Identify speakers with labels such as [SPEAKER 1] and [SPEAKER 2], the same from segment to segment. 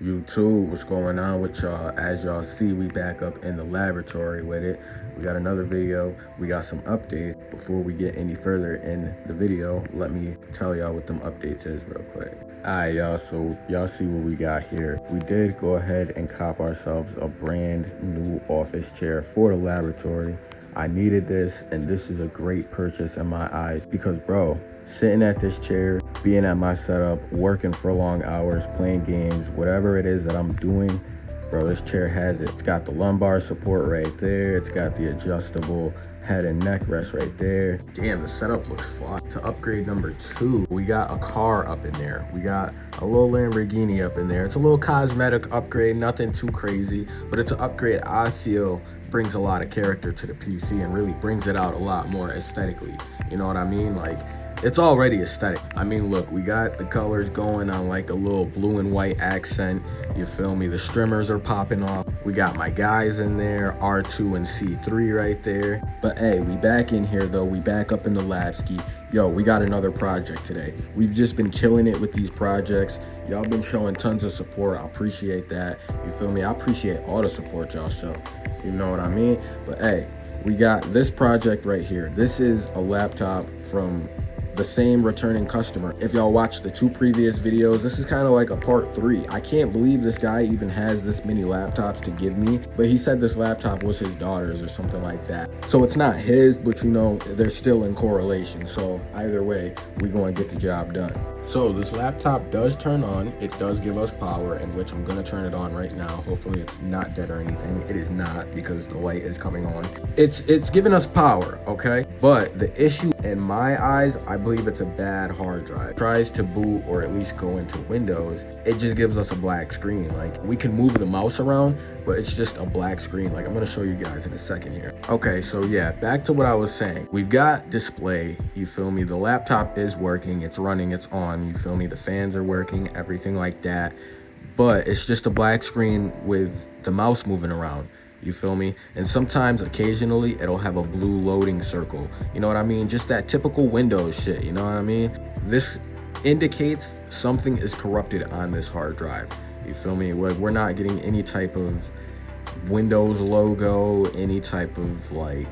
[SPEAKER 1] YouTube, what's going on with y'all? As y'all see, we back up in the laboratory with it. We got another video. We got some updates. Before we get any further in the video, let me tell y'all what them updates is real quick. Alright, y'all, so y'all see what we got here. We did go ahead and cop ourselves a brand new office chair for the laboratory. I needed this, and this is a great purchase in my eyes because, bro, sitting at this chair, being at my setup, working for long hours, playing games, whatever it is that I'm doing, bro, this chair has it. It's got the lumbar support right there. It's got the adjustable head and neck rest right there. Damn, the setup looks fly. To upgrade number 2, we got a car up in there. We got a little Lamborghini up in there. It's a little cosmetic upgrade, nothing too crazy, but it's an upgrade I feel brings a lot of character to the PC and really brings it out a lot more aesthetically. You know what I mean? Like, it's already aesthetic. I mean, look, we got the colors going on like a little blue and white accent. You feel me? The streamers are popping off. We got my guys in there, R2 and C3 right there. But hey, we back in here though. We back up in the lab ski. Yo, we got another project today. We've just been killing it with these projects. Y'all been showing tons of support. I appreciate that. You feel me? I appreciate all the support y'all show. You know what I mean? But hey, we got this project right here. This is a laptop from the same returning customer. If y'all watched the 2 previous videos, this is kind of like a part 3. I can't believe this guy even has this many laptops to give me, but he said this laptop was his daughter's or something like that. So it's not his, but you know, they're still in correlation. So either way, we going to get the job done. So this laptop does turn on. It does give us power, in which I'm gonna turn it on right now. Hopefully it's not dead or anything. It is not, because the light is coming on. It's giving us power, okay? But the issue in my eyes, I believe it's a bad hard drive. Tries to boot or at least go into Windows, it just gives us a black screen. Like, we can move the mouse around, but it's just a black screen. Like, I'm gonna show you guys in a second here. Okay, so yeah, back to what I was saying. We've got display, you feel me? The laptop is working, it's running, it's on, you feel me? The fans are working, everything like that. But it's just a black screen with the mouse moving around. You feel me? And sometimes, occasionally, it'll have a blue loading circle. You know what I mean? Just that typical Windows shit, you know what I mean? This indicates something is corrupted on this hard drive. You feel me? We're not getting any type of Windows logo, any type of like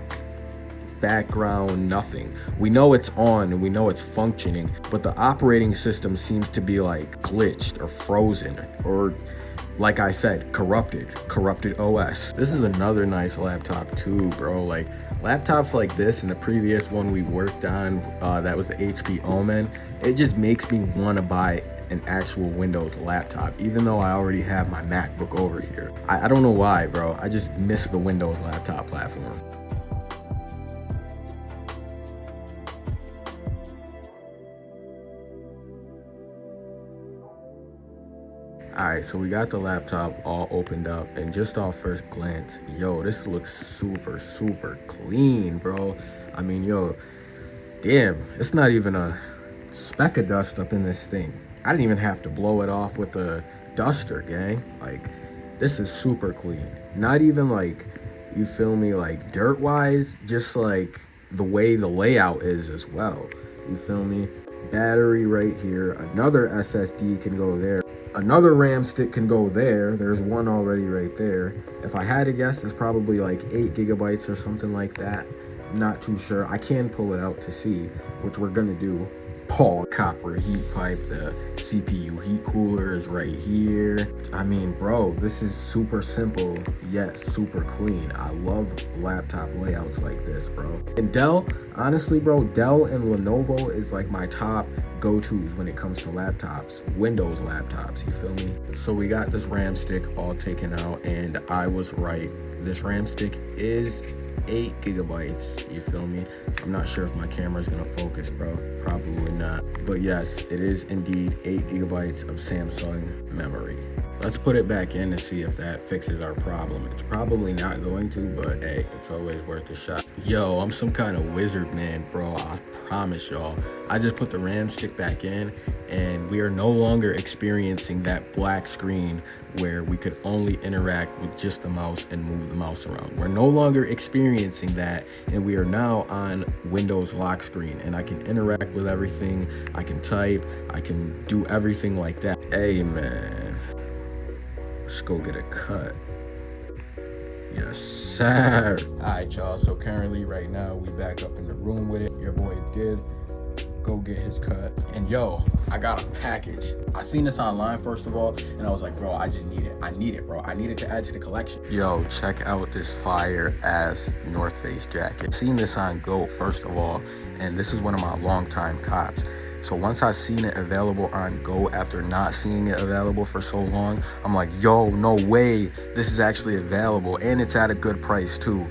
[SPEAKER 1] background, nothing. We know it's on and we know it's functioning, but the operating system seems to be like glitched or frozen or, like I said, corrupted OS. This is another nice laptop too, bro. Like, laptops like this and the previous one we worked on, that was the HP Omen, it just makes me want to buy an actual Windows laptop, even though I already have my MacBook over here. I don't know why, bro. I just miss the Windows laptop platform. Alright, so we got the laptop all opened up, and just off first glance, yo, this looks super clean, bro. I mean, yo, damn, it's not even a speck of dust up in this thing. I didn't even have to blow it off with a duster, gang. Like, this is super clean. Not even like, you feel me, like dirt wise, just like the way the layout is as well. You feel me? Battery right here, another SSD can go there. Another RAM stick can go there. There's one already right there. If I had to guess, it's probably like 8 gigabytes or something like that. Not too sure. I can pull it out to see, which we're gonna do. Paul copper heat pipe, the CPU heat cooler is right here. I mean, bro, this is super simple yet super clean. I love laptop layouts like this, bro. And Dell, honestly, bro, Dell and Lenovo is like my top go-tos when it comes to laptops, Windows laptops, you feel me? So we got this RAM stick all taken out, and I was right. This RAM stick is 8 gigabytes, you feel me? I'm not sure if my camera's gonna focus, bro. Probably not. But yes, it is indeed 8 gigabytes of Samsung memory. Let's put it back in to see if that fixes our problem. It's probably not going to, but hey, it's always worth a shot. Yo, I'm some kind of wizard, man, bro. I promise y'all. I just put the RAM stick back in, and we are no longer experiencing that black screen where we could only interact with just the mouse and move the mouse around. We're no longer experiencing that, and we are now on Windows lock screen, and I can interact with everything. I can type, I can do everything like that. Hey, man. Let's go get a cut. Yes, sir. All right, y'all. So currently, right now, we back up in the room with it. Your boy did go get his cut. And yo, I got a package. I seen this online, first of all, and I was like, bro, I just need it. I need it, bro. I need it to add to the collection. Yo, check out this fire ass North Face jacket. Seen this on GOAT, first of all, and this is one of my longtime cops. So once I seen it available on GOAT after not seeing it available for so long, I'm like, yo, no way. This is actually available, and it's at a good price too.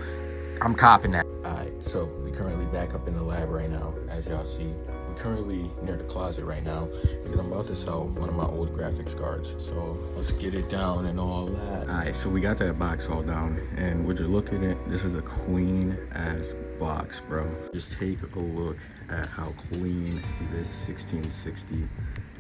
[SPEAKER 1] I'm copping that. All right, so we currently back up in the lab right now, as y'all see. We currently near the closet right now because I'm about to sell one of my old graphics cards. So let's get it down and all that. All right, so we got that box all down, and would you look at it? This is a clean ass box, bro. Just take a look at how clean this 1660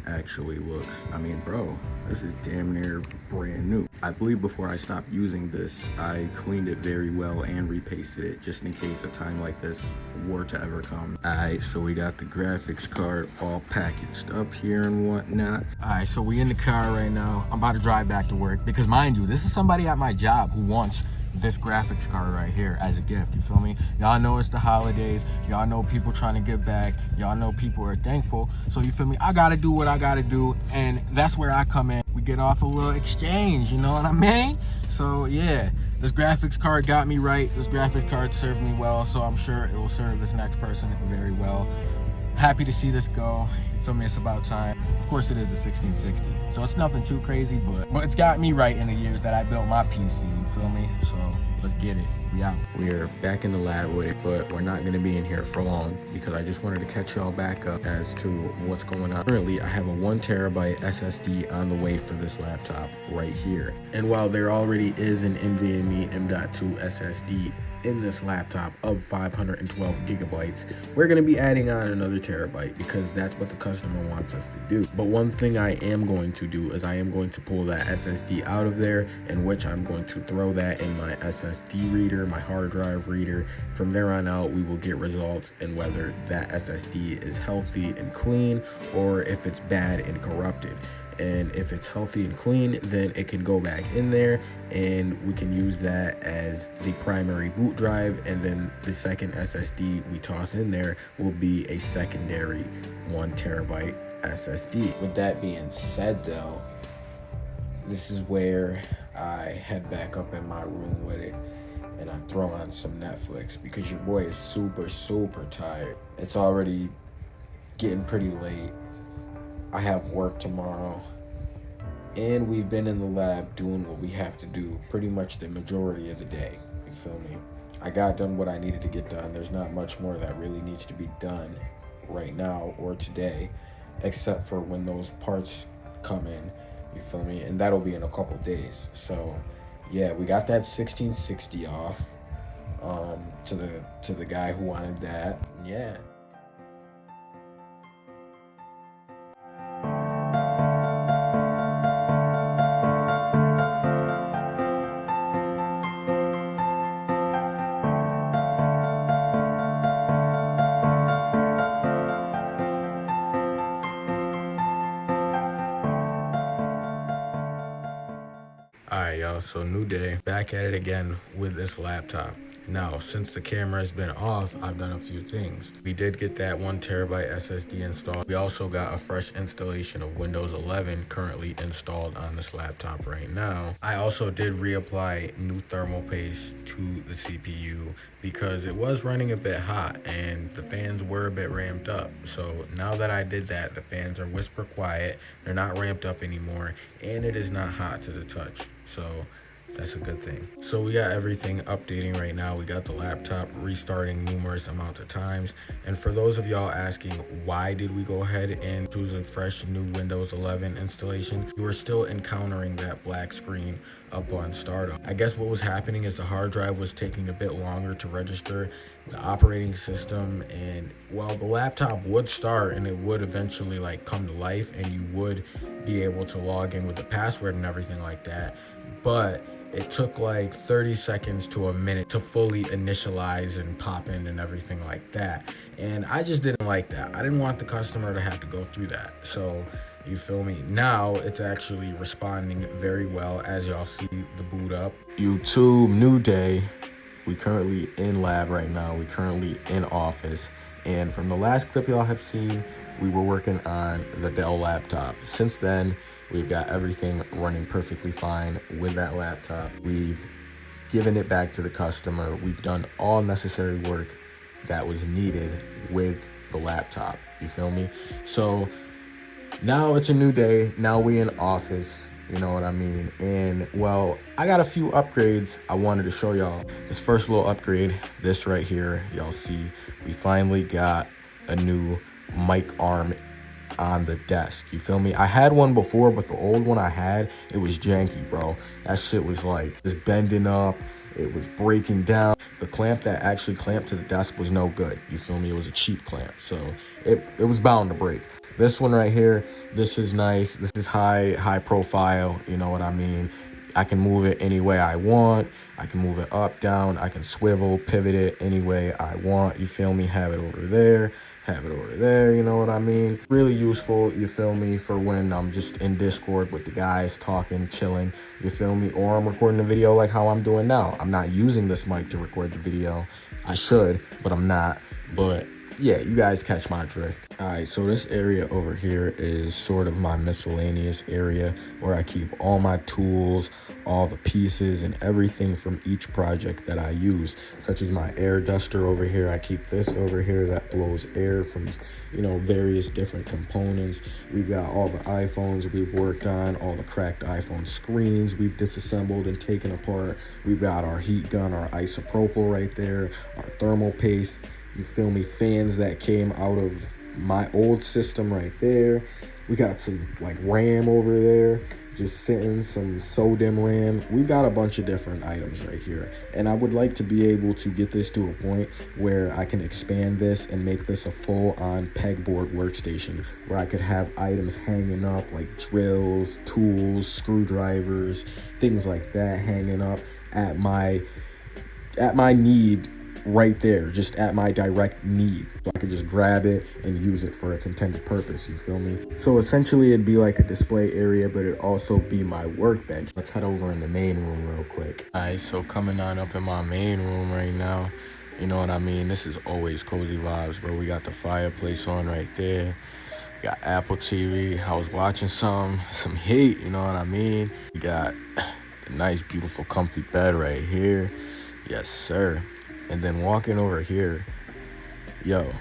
[SPEAKER 1] actually looks. I mean, bro, this is damn near brand new. I believe before I stopped using this, I cleaned it very well and repasted it just in case a time like this were to ever come. Alright, so we got the graphics card all packaged up here and whatnot. Alright, so we in the car right now. I'm about to drive back to work because, mind you, this is somebody at my job who wants this graphics card right here as a gift, you feel me? Y'all know it's the holidays. Y'all know people trying to give back. Y'all know people are thankful. So you feel me? I gotta do what I gotta do, and that's where I come in. We get off a little exchange, you know what I mean? So yeah, this graphics card got me right. This graphics card served me well, so I'm sure it will serve this next person very well. Happy to see this go. You feel me? It's about time. Of course it is a 1660, so it's nothing too crazy, but it's got me right in the years that I built my PC, you feel me? So let's get it. We out. We're back in the lab with it, but we're not gonna be in here for long because I just wanted to catch y'all back up as to what's going on. Currently, I have a 1TB SSD on the way for this laptop right here. And while there already is an NVMe M.2 SSD in this laptop of 512 gigabytes, we're going to be adding on another terabyte because that's what the customer wants us to do. But one thing I am going to do is I am going to pull that SSD out of there, in which I'm going to throw that in my SSD reader, my hard drive reader. From there on out, we will get results in whether that SSD is healthy and clean or if it's bad and corrupted. And if it's healthy and clean, then it can go back in there and we can use that as the primary boot drive, and then the second SSD we toss in there will be a secondary 1TB SSD. With that being said though, this is where I head back up in my room with it and I throw on some Netflix because your boy is super tired. It's already getting pretty late. I have work tomorrow, and we've been in the lab doing what we have to do pretty much the majority of the day, you feel me? I got done what I needed to get done. There's not much more that really needs to be done right now or today, except for when those parts come in, you feel me? And that'll be in a couple days. So yeah, we got that 1660 off to the guy who wanted that. Yeah. Alright y'all, so new day, back at it again with this laptop. Now, since the camera has been off, I've done a few things. We did get that 1TB SSD installed. We also got a fresh installation of Windows 11 currently installed on this laptop right now. I also did reapply new thermal paste to the CPU because it was running a bit hot and the fans were a bit ramped up. So now that I did that, the fans are whisper quiet, they're not ramped up anymore, and it is not hot to the touch. So that's a good thing. So we got everything updating right now. We got the laptop restarting numerous amounts of times. And for those of y'all asking why did we go ahead and choose a fresh new Windows 11 installation, we were still encountering that black screen up on startup. I guess what was happening is the hard drive was taking a bit longer to register the operating system, and while the laptop would start and it would eventually like come to life and you would be able to log in with the password and everything like that, but it took like 30 seconds to a minute to fully initialize and pop in and everything like that. And I just didn't like that. I didn't want the customer to have to go through that. So You feel me? Now it's actually responding very well, as y'all see the boot up. YouTube, new day. We currently in lab right now. We currently in office. And from the last clip y'all have seen, we were working on the Dell laptop. Since then, we've got everything running perfectly fine with that laptop. We've given it back to the customer. We've done all necessary work that was needed with the laptop. You feel me? So now it's a new day. Now we in office. You know what I mean? And well, I got a few upgrades I wanted to show y'all. This first little upgrade, this right here, y'all see, we finally got a new mic arm on the desk. You feel me? I had one before, but the old one I had, it was janky, bro. That shit was like just bending up. It was breaking down. The clamp that actually clamped to the desk was no good. You feel me? It was a cheap clamp, so it was bound to break. This one right here, this is nice. This is high profile, you know what I mean? I can move it any way I want. I can move it up, down. I can swivel, pivot it any way I want. You feel me? Have it over there, have it over there, you know what I mean? Really useful, you feel me, for when I'm just in Discord with the guys talking, chilling, you feel me? Or I'm recording a video like how I'm doing now. I'm not using this mic to record the video. I should, but I'm not. But yeah, you guys catch my drift. All right, so this area over here is sort of my miscellaneous area where I keep all my tools, all the pieces and everything from each project that I use, such as my air duster over here. I keep this over here that blows air from, you know, various different components. We've got all the iPhones we've worked on, all the cracked iPhone screens we've disassembled and taken apart. We've got our heat gun, our isopropyl right there, our thermal paste. You feel me? Fans that came out of my old system right there. We got some like RAM over there, just sitting, some SODIMM RAM. We've got a bunch of different items right here. And I would like to be able to get this to a point where I can expand this and make this a full-on pegboard workstation where I could have items hanging up like drills, tools, screwdrivers, things like that hanging up at my need right there, just at my direct need. So I could just grab it and use it for its intended purpose, you feel me? So essentially it'd be like a display area, but it'd also be my workbench. Let's head over in the main room real quick. All right, so coming on up in my main room right now, you know what I mean? This is always cozy vibes, bro. We got the fireplace on right there. We got Apple TV. I was watching some Heat, you know what I mean? We got a nice, beautiful, comfy bed right here. Yes, sir. And then walking over here, yo,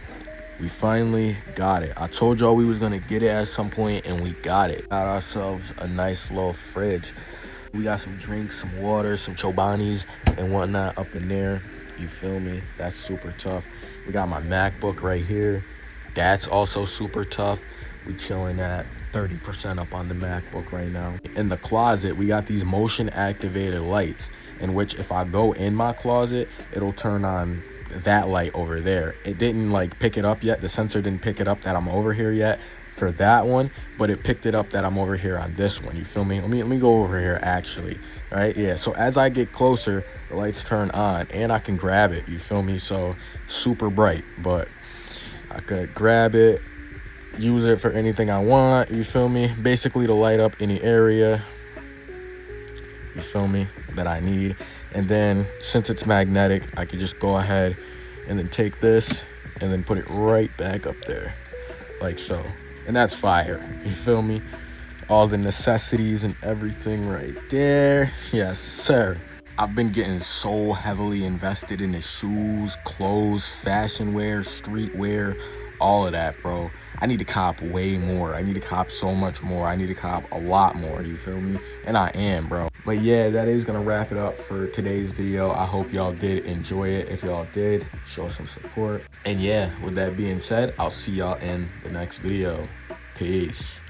[SPEAKER 1] we finally got it. I told y'all we was gonna get it at some point, and we got it. Got ourselves a nice little fridge. We got some drinks, some water, some Chobanis and whatnot up in there. You feel me? That's super tough. We got my MacBook right here. That's also super tough. We chilling at 30% up on the MacBook right now. In the closet, we got these motion activated lights, in which if I go in my closet, it'll turn on that light over there. It didn't like pick it up yet. The sensor didn't pick it up that I'm over here yet for that one, but it picked it up that I'm over here on this one. You feel me? Let me go over here actually. Right? Yeah. So as I get closer, the lights turn on and I can grab it. You feel me? So super bright, but I could grab it, use it for anything I want. You feel me? Basically to light up any area, you feel me, that I need. And then since it's magnetic, I could just go ahead and then take this and then put it right back up there like so. And that's fire. You feel me? All the necessities and everything right there. Yes, sir. I've been getting so heavily invested in the shoes, clothes, fashion wear, streetwear, all of that, bro. I need to cop way more. I need to cop so much more. I need to cop a lot more, you feel me? And I am, bro. But yeah, that is gonna wrap it up for today's video. I hope y'all did enjoy it. If y'all did, show some support. And yeah, with that being said, I'll see y'all in the next video. Peace.